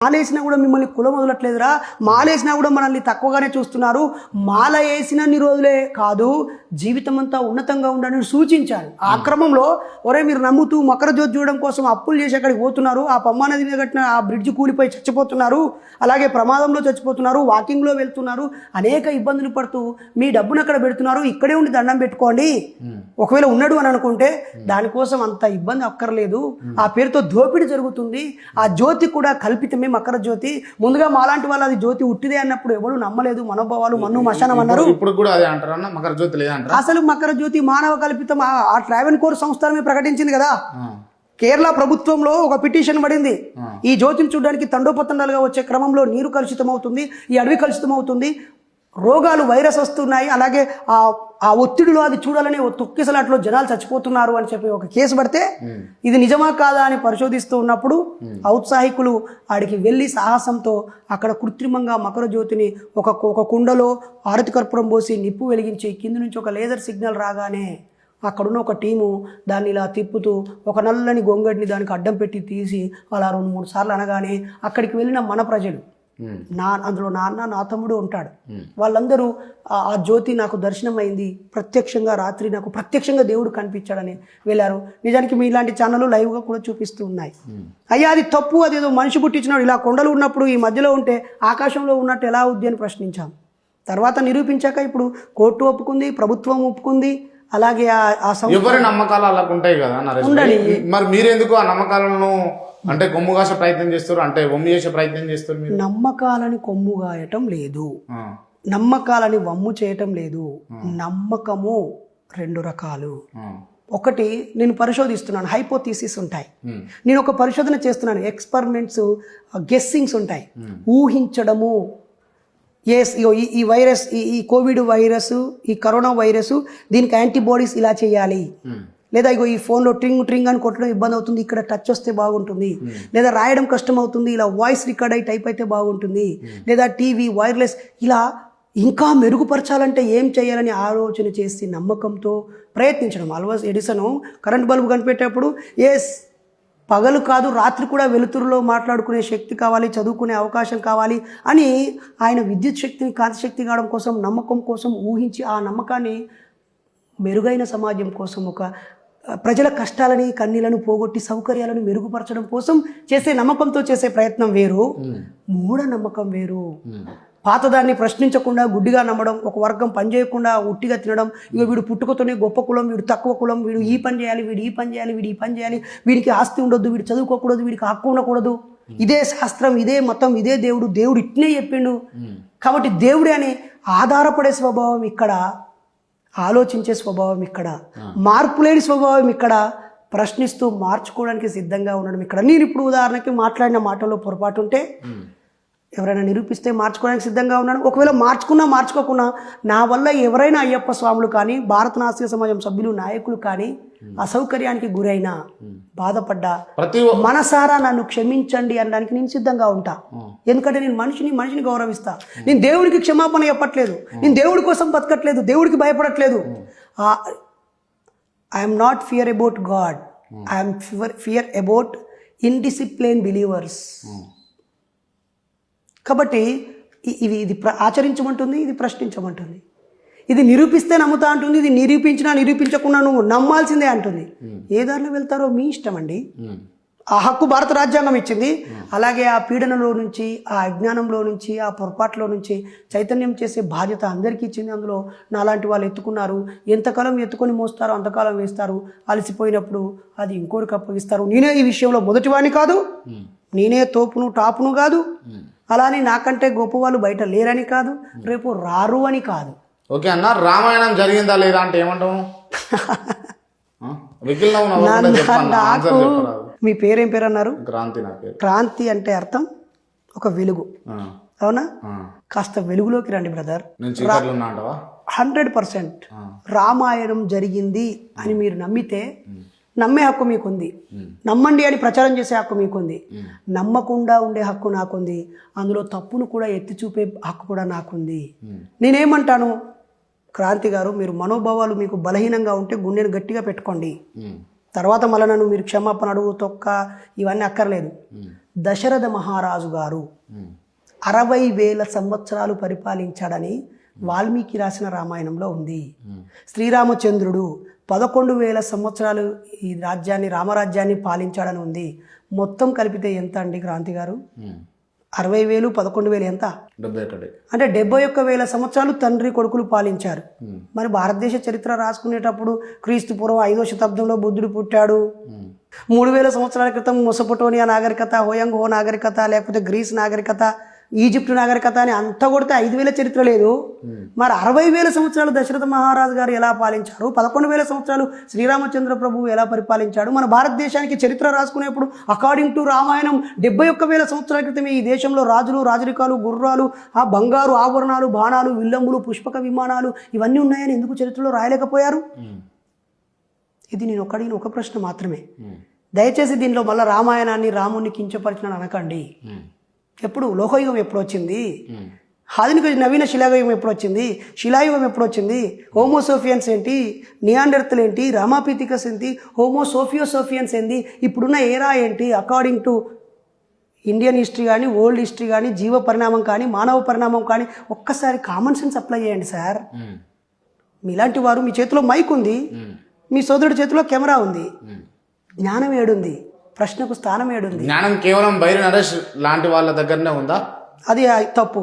మాలేసినా కూడా మిమ్మల్ని కులం వదలట్లేదురా, మాలేసినా కూడా మనల్ని తక్కువగానే చూస్తున్నారు, మాల వేసినన్ని రోజులే కాదు జీవితం అంతా ఉన్నతంగా ఉండాలని సూచించారు. ఆ క్రమంలో ఒరే మీరు నమ్ముతూ మకర జ్యోతి చూడడం కోసం అప్పులు చేసి అక్కడికి పోతున్నారు, ఆ పమ్మా నది మీద కట్టిన ఆ బ్రిడ్జ్ కూలిపోయి చచ్చిపోతున్నారు, అలాగే ప్రమాదంలో చచ్చిపోతున్నారు, వాకింగ్లో వెళ్తున్నారు, అనేక ఇబ్బందులు పడుతూ మీ డబ్బును అక్కడ పెడుతున్నారు, ఇక్కడే ఉండి దండం పెట్టుకోండి ఒకవేళ ఉన్నాడు అని అనుకుంటే, దానికోసం అంత ఇబ్బంది అక్కర్లేదు, ఆ పేరుతో దోపిడీ జరుగుతుంది, ఆ జ్యోతి కూడా కల్పితమే మకర జ్యోతి, ముందుగా మాలాంటి వాళ్ళు అది జ్యోతి ఉట్టిదే అన్నప్పుడు ఎవరు నమ్మలేదు, మనోభావాలు మన్ను మశానం అన్నారు. ఇప్పుడు కూడా అదే అంటారు అన్న, మకర జ్యోతి లేదంటారు. అసలు మకర జ్యోతి మానవ కల్పితం ఆ ట్రావెన్కోర్ సంస్థలమే ప్రకటించింది కదా. కేరళ ప్రభుత్వంలో ఒక పిటిషన్ పడింది, ఈ జ్యోతిని చూడడానికి తండోపతండాలుగా వచ్చే క్రమంలో నీరు కలుషితం అవుతుంది, ఈ అడవి కలుషితం అవుతుంది, రోగాలు వైరస్ వస్తున్నాయి, అలాగే ఆ ఒత్తిడిలో అది చూడాలని తొక్కిసలాట్లో జనాలు చచ్చిపోతున్నారు అని చెప్పి ఒక కేసు పడితే ఇది నిజమా కాదా అని పరిశోధిస్తూ ఉన్నప్పుడు ఔత్సాహికులు ఆడికి వెళ్ళి సాహసంతో అక్కడ కృత్రిమంగా మకర జ్యోతిని ఒక కుండలో ఆరతి కర్పూరం పోసి నిప్పు వెలిగించి కింద నుంచి ఒక లేజర్ సిగ్నల్ రాగానే అక్కడున్న ఒక టీము దాన్ని ఇలా తిప్పుతూ ఒక నల్లని గొంగడిని దానికి అడ్డం పెట్టి తీసి అలా 2-3 సార్లు అనగానే అక్కడికి వెళ్ళిన మన ప్రజలు, అందులో నాన్న నా తమ్ముడు ఉంటాడు, వాళ్ళందరూ ఆ జ్యోతి నాకు దర్శనం అయింది, ప్రత్యక్షంగా రాత్రి నాకు ప్రత్యక్షంగా దేవుడు కనిపించాడని వెళ్ళారు. నిజానికి మీ ఇలాంటి ఛానళ్ళు లైవ్గా కూడా చూపిస్తూ ఉన్నాయి. అయ్యా అది తప్పు, అదేదో మనిషి పుట్టించినాడు, ఇలా కొండలు ఉన్నప్పుడు ఈ మధ్యలో ఉంటే ఆకాశంలో ఉన్నట్టు ఎలా అవుద్ది అని ప్రశ్నించాం. తర్వాత నిరూపించాక ఇప్పుడు కోర్టు ఒప్పుకుంది, ప్రభుత్వం ఒప్పుకుంది, అలాగే ఎవరి నమ్మకాలు అలా ఉంటాయి కదా ఉండాలి. మరి మీరెందుకు ఆ నమ్మకాలను అంటే కొమ్ము కాసే ప్రయత్నం చేస్తారు, అంటే వమ్ము చేసే ప్రయత్నం చేస్తారు? మీరు నమ్మకాలని కొమ్ము గాయటం లేదు, నమ్మకాలని వమ్ము చేయటం లేదు. నమ్మకము 2 రకాలు. ఒకటి నేను పరిశోధిస్తున్నాను, హైపోథీసిస్ ఉంటాయి, నేను ఒక పరిశోధన చేస్తున్నాను, ఎక్స్పెరిమెంట్స్, గెస్సింగ్స్ ఉంటాయి, ఊహించడము. ఈ వైరస్, ఈ కోవిడ్ వైరస్, ఈ కరోనా వైరస్, దీనికి యాంటీబాడీస్ ఇలా చేయాలి, లేదా ఇగో ఈ ఫోన్లో ట్రింగ్ అని కొట్టడం ఇబ్బంది అవుతుంది, ఇక్కడ టచ్ వస్తే బాగుంటుంది, లేదా రాయడం కష్టం అవుతుంది, ఇలా వాయిస్ రికార్డ్ అయి టైప్ అయితే బాగుంటుంది, లేదా టీవీ వైర్లెస్, ఇలా ఇంకా మెరుగుపరచాలంటే ఏం చేయాలని ఆలోచన చేసి నమ్మకంతో ప్రయత్నించడం. ఆల్వాస్ ఎడిసన్ కరెంట్ బల్బు కనిపెట్టేటప్పుడు పగలు కాదు రాత్రి కూడా వెలుతురులో మాట్లాడుకునే శక్తి కావాలి, చదువుకునే అవకాశం కావాలి అని ఆయన విద్యుత్ శక్తిని కాంతి శక్తి కావడం కోసం, నమ్మకం కోసం ఊహించి ఆ నమ్మకాన్ని మెరుగైన సమాజం కోసం, ఒక ప్రజల కష్టాలని కన్నీలను పోగొట్టి సౌకర్యాలను మెరుగుపరచడం కోసం చేసే నమ్మకంతో చేసే ప్రయత్నం వేరు, మూఢనమ్మకం వేరు. పాతదాన్ని ప్రశ్నించకుండా గుడ్డిగా నమ్మడం, ఒక వర్గం పని చేయకుండా ఉట్టిగా తినడం, ఇక వీడు పుట్టుకతోనే గొప్ప కులం, వీడు తక్కువ కులం, వీడు ఈ పని చేయాలి, వీడు ఈ పని చేయాలి, వీడు ఈ పని చేయాలి, వీడికి ఆస్తి ఉండొద్దు, వీడు చదువుకోకూడదు, వీడికి హక్కు ఉండకూడదు, ఇదే శాస్త్రం, ఇదే మతం, ఇదే దేవుడు ఇట్నే చెప్పిండు కాబట్టి దేవుడే అని ఆధారపడే స్వభావం ఇక్కడ, ఆలోచించే స్వభావం ఇక్కడ, మార్పు లేని స్వభావం ఇక్కడ, ప్రశ్నిస్తూ మార్చుకోవడానికి సిద్ధంగా ఉండడం ఇక్కడ. నేను ఇప్పుడు ఉదాహరణకి మాట్లాడిన మాటల్లో పొరపాటు ఉంటే ఎవరైనా నిరూపిస్తే మార్చుకోవడానికి సిద్ధంగా ఉన్నాను. ఒకవేళ మార్చుకున్నా మార్చుకోకున్నా నా వల్ల ఎవరైనా అయ్యప్ప స్వాములు కానీ, భారత నాస్తిక సమాజం సభ్యులు, నాయకులు కానీ అసౌకర్యానికి గురైనా, బాధపడ్డా మనసారా నన్ను క్షమించండి అనడానికి నేను సిద్ధంగా ఉంటా. ఎందుకంటే నేను మనిషిని గౌరవిస్తా. నేను దేవుడికి క్షమాపణ చెప్పట్లేదు, నేను దేవుడి కోసం బతకట్లేదు, దేవుడికి భయపడట్లేదు. I'm not fear about God, I'm fear about indiscipline believers. కాబట్టి ఇది ఆచరించమంటుంది, ఇది ప్రశ్నించమంటుంది, ఇది నిరూపిస్తే నమ్ముతా అంటుంది, ఇది నిరూపించకుండా నువ్వు నమ్మాల్సిందే అంటుంది. ఏ దారిలో వెళ్తారో మీ ఇష్టం అండి. ఆ హక్కు భారత రాజ్యాంగం ఇచ్చింది. అలాగే ఆ పీడనలో నుంచి, ఆ అజ్ఞానంలో నుంచి, ఆ పొరపాట్లో నుంచి చైతన్యం చేసే బాధ్యత అందరికీ ఇచ్చింది. అందులో నాలాంటి వాళ్ళు ఎత్తుకున్నారు. ఎంతకాలం ఎత్తుకొని మోస్తారో అంతకాలం వేస్తారు. అలసిపోయినప్పుడు అది ఇంకోరికి అప్పగిస్తారు. నేనే ఈ విషయంలో మొదటివాడిని కాదు, నేనే తోపును టాపును కాదు, అలానే నాకంటే గొప్పవాళ్ళు బయట లేరని కాదు, రేపు రారు అని కాదు. ఓకే అన్న, రామాయణం జరిగిందా లేదా అంటే ఏమంటావు? నాకు మీ పేరేం పేరు అన్నారు? క్రాంతి. నా పేరు క్రాంతి. అంటే అర్థం ఒక వెలుగు, అవునా? కాస్త వెలుగులోకి రండి బ్రదర్. 100% రామాయణం జరిగింది అని మీరు నమ్మితే నమ్మే హక్కు మీకుంది, నమ్మండి అని ప్రచారం చేసే హక్కు మీకుంది, నమ్మకుండా ఉండే హక్కు నాకుంది, అందులో తప్పును కూడా ఎత్తి చూపే హక్కు కూడా నాకుంది. నేనేమంటాను, క్రాంతి గారు మీరు మనోభావాలు మీకు బలహీనంగా ఉంటే గుండెను గట్టిగా పెట్టుకోండి, తర్వాత మళ్ళీ నన్ను మీరు క్షమాపణ అడుగు తొక్క ఇవన్నీ అక్కర్లేదు. దశరథ మహారాజు గారు 60,000 సంవత్సరాలు పరిపాలించాడని వాల్మీకి రాసిన రామాయణంలో ఉంది. శ్రీరామచంద్రుడు 11,000 సంవత్సరాలు ఈ రాజ్యాన్ని రామరాజ్యాన్ని పాలించాడని ఉంది. మొత్తం కలిపితే ఎంత అండి క్రాంతి గారు? 60,000 11,000 ఎంత? 71. అంటే 71,000 సంవత్సరాలు తండ్రి కొడుకులు పాలించారు. మరి భారతదేశ చరిత్ర రాసుకునేటప్పుడు క్రీస్తు పూర్వం 5వ శతాబ్దంలో బుద్ధుడు పుట్టాడు. 3,000 సంవత్సరాల క్రితం మొసపోటోనియా నాగరికత, హోయాంగ్ హో నాగరికత, లేకపోతే గ్రీస్ నాగరికత, ఈజిప్ట్ నాగరికత అని అంతా కొడితే 5,000 చరిత్ర లేదు. మరి 60,000 సంవత్సరాలు దశరథ మహారాజు గారు ఎలా పాలించారు? 11,000 సంవత్సరాలు శ్రీరామచంద్ర ప్రభువు ఎలా పరిపాలించాడు? మన భారతదేశానికి చరిత్ర రాసుకునేప్పుడు అకార్డింగ్ టు రామాయణం 71,000 సంవత్సరాల క్రితమే ఈ దేశంలో రాజులు, రాజరికాలు, గుర్రాలు, ఆ బంగారు ఆభరణాలు, బాణాలు, విల్లంబులు, పుష్పక విమానాలు ఇవన్నీ ఉన్నాయని ఎందుకు చరిత్రలో రాయలేకపోయారు? ఇది నేను ఒక ప్రశ్న మాత్రమే. దయచేసి దీనిలో మళ్ళీ రామాయణాన్ని రాముణ్ణి కించపరిచిన అనకండి. ఎప్పుడు లోహయుగం ఎప్పుడు వచ్చింది? ఆధునిక నవీన శిలాయుగం ఎప్పుడు వచ్చింది? శిలాయుగం ఎప్పుడు వచ్చింది? హోమోసోఫియన్స్ ఏంటి? నియాండర్తలు ఏంటి? రామాపిథికస్ ఏంటి? హోమోసోఫియోసోఫియన్స్ ఏంటి? ఇప్పుడున్న ఏరా ఏంటి? అకార్డింగ్ టు ఇండియన్ హిస్టరీ కానీ, వరల్డ్ హిస్టరీ కానీ, జీవ పరిణామం కానీ, మానవ పరిణామం కానీ ఒక్కసారి కామన్ సెన్స్ అప్లై చేయండి సార్. మీలాంటి వారు, మీ చేతిలో మైక్ ఉంది, మీ సోదరుడి చేతిలో కెమెరా ఉంది. జ్ఞానం ఏడుంది? ప్రశ్నకు స్థానం ఏడుంది? జ్ఞానం కేవలం బైరి నరేష్ లాంటి వాళ్ళ దగ్గరనే ఉందా? అది తప్పు.